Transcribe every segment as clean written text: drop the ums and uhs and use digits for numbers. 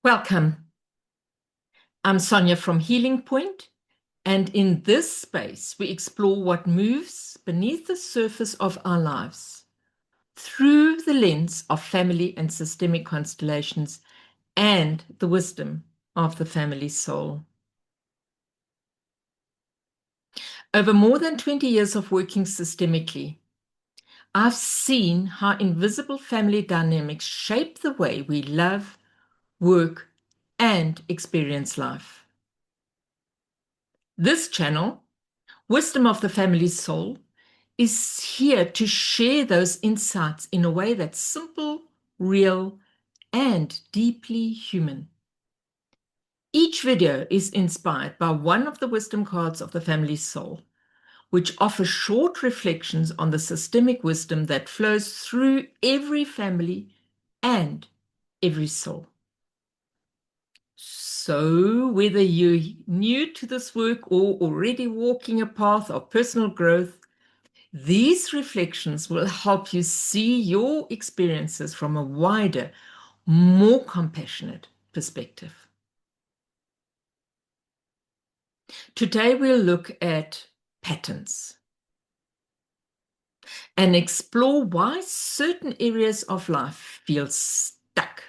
Welcome. I'm Sonia from Healing Point, and in this space, we explore what moves beneath the surface of our lives through the lens of family and systemic constellations and the wisdom of the family soul. Over more than 20 years of working systemically, I've seen how invisible family dynamics shape the way we love, work, and experience life. This channel, Wisdom of the Family Soul, is here to share those insights in a way that's simple, real, and deeply human. Each video is inspired by one of the wisdom cards of the family soul, which offers short reflections on the systemic wisdom that flows through every family and every soul. So, whether you're new to this work or already walking a path of personal growth, these reflections will help you see your experiences from a wider, more compassionate perspective. Today, we'll look at patterns and explore why certain areas of life feel stuck,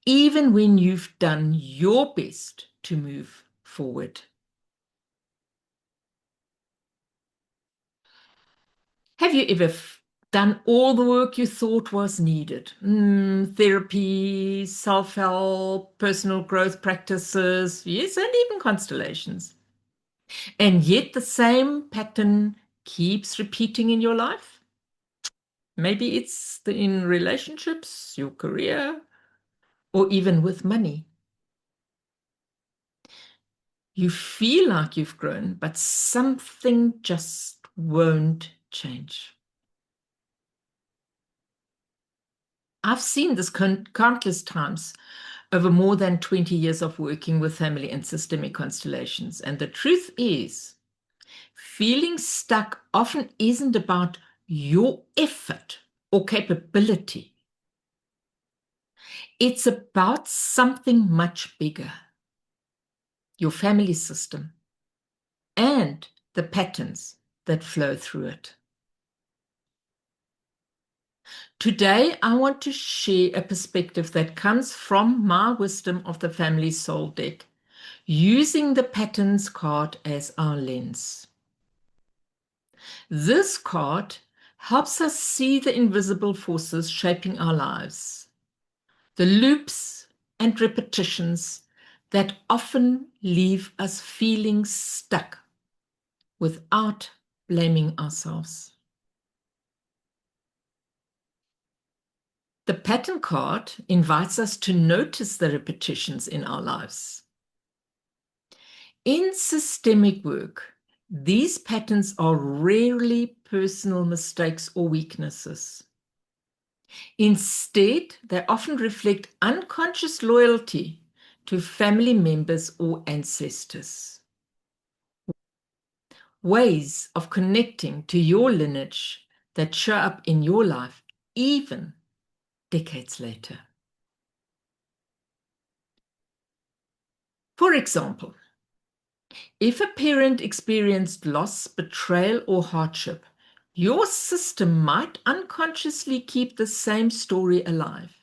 even when you've done your best to move forward. Have you ever done all the work you thought was needed? Therapy, self-help, personal growth practices, yes, and even constellations. And yet the same pattern keeps repeating in your life? Maybe it's in relationships, your career, or even with money. You feel like you've grown, but something just won't change. I've seen this countless times over more than 20 years of working with family and systemic constellations. And the truth is, feeling stuck often isn't about your effort or capability. It's about something much bigger, your family system and the patterns that flow through it. Today, I want to share a perspective that comes from my Wisdom of the Family Soul deck, using the patterns card as our lens. This card helps us see the invisible forces shaping our lives, the loops and repetitions that often leave us feeling stuck without blaming ourselves. The pattern card invites us to notice the repetitions in our lives. In systemic work, these patterns are rarely personal mistakes or weaknesses. Instead, they often reflect unconscious loyalty to family members or ancestors. Ways of connecting to your lineage that show up in your life even decades later. For example, if a parent experienced loss, betrayal, or hardship, your system might unconsciously keep the same story alive.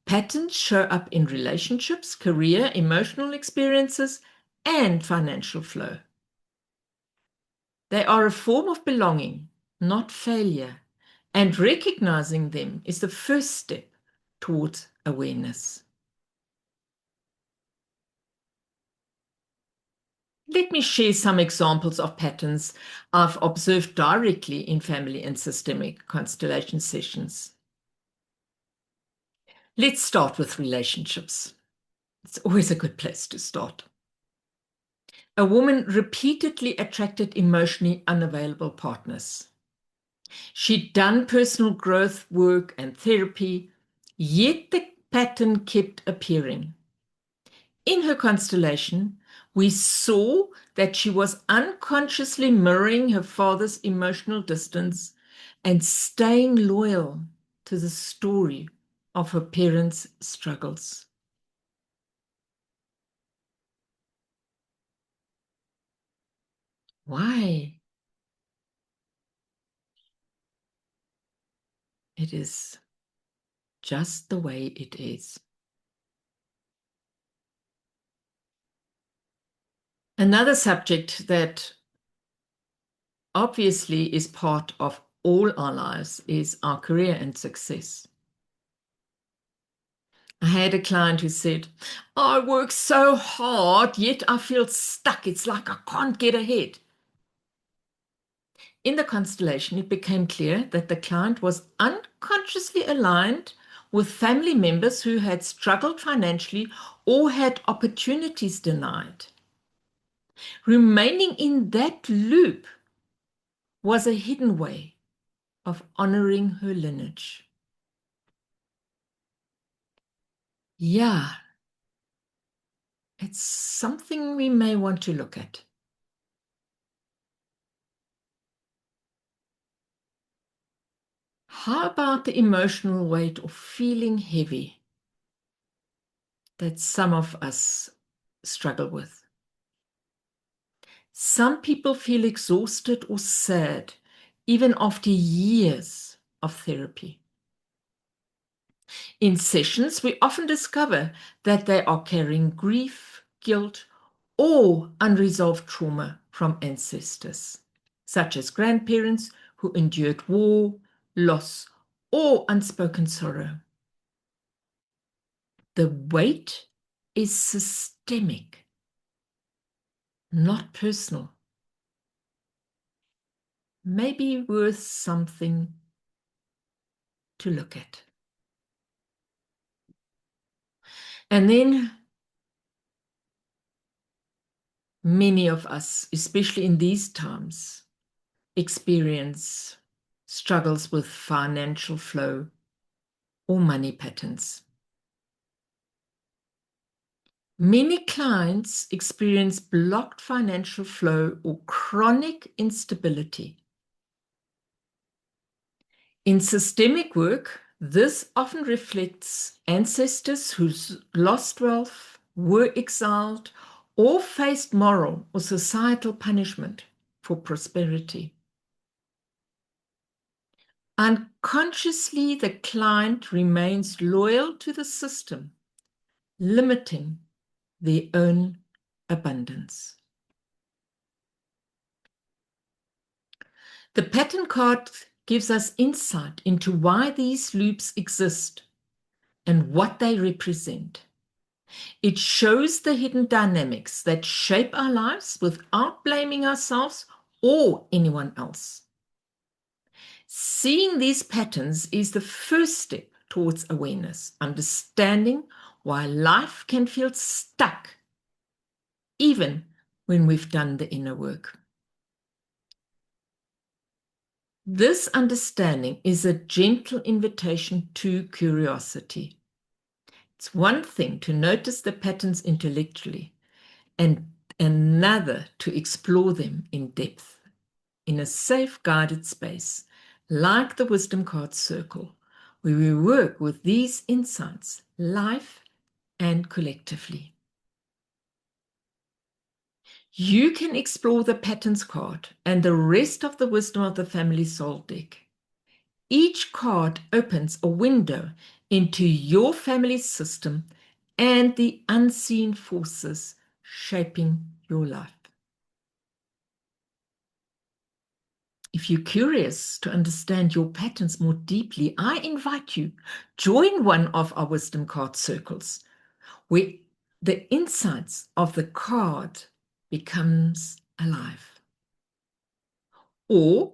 Patterns show up in relationships, career, emotional experiences, and financial flow. They are a form of belonging, not failure, and recognizing them is the first step towards awareness. Let me share some examples of patterns I've observed directly in family and systemic constellation sessions. Let's start with relationships. It's always a good place to start. A woman repeatedly attracted emotionally unavailable partners. She'd done personal growth work and therapy, yet the pattern kept appearing. In her constellation, we saw that she was unconsciously mirroring her father's emotional distance and staying loyal to the story of her parents' struggles. Why? It is just the way it is. Another subject that obviously is part of all our lives is our career and success. I had a client who said, I work so hard, yet I feel stuck. It's like I can't get ahead. In the constellation, it became clear that the client was unconsciously aligned with family members who had struggled financially or had opportunities denied. Remaining in that loop was a hidden way of honoring her lineage. Yeah, it's something we may want to look at. How about the emotional weight of feeling heavy that some of us struggle with? Some people feel exhausted or sad even after years of therapy. In sessions, we often discover that they are carrying grief, guilt, or unresolved trauma from ancestors, such as grandparents who endured war, loss, or unspoken sorrow. The weight is systemic, not personal. Maybe worth something to look at. And then many of us, especially in these times, experience struggles with financial flow or money patterns. Many clients experience blocked financial flow or chronic instability. In systemic work, this often reflects ancestors who lost wealth, were exiled, or faced moral or societal punishment for prosperity. Unconsciously, the client remains loyal to the system, limiting their own abundance. The pattern card gives us insight into why these loops exist and what they represent. It shows the hidden dynamics that shape our lives without blaming ourselves or anyone else. Seeing these patterns is the first step towards awareness, understanding why life can feel stuck, even when we've done the inner work. This understanding is a gentle invitation to curiosity. It's one thing to notice the patterns intellectually, and another to explore them in depth in a safe, guided space, like the Wisdom Card Circle, where we work with these insights, life and collectively. You can explore the Patterns card and the rest of the Wisdom of the Family Soul deck. Each card opens a window into your family system and the unseen forces shaping your life. If you're curious to understand your patterns more deeply, I invite you join one of our wisdom card circles where the insights of the card becomes alive. Or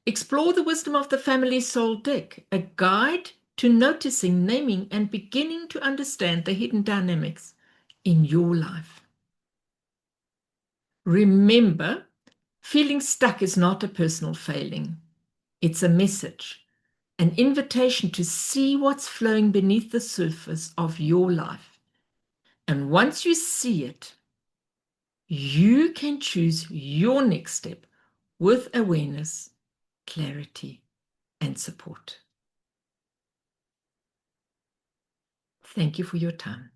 explore the wisdom of the family soul deck, a guide to noticing, naming, and beginning to understand the hidden dynamics in your life. Remember, feeling stuck is not a personal failing. It's a message, an invitation to see what's flowing beneath the surface of your life. And once you see it, you can choose your next step with awareness, clarity, and support. Thank you for your time.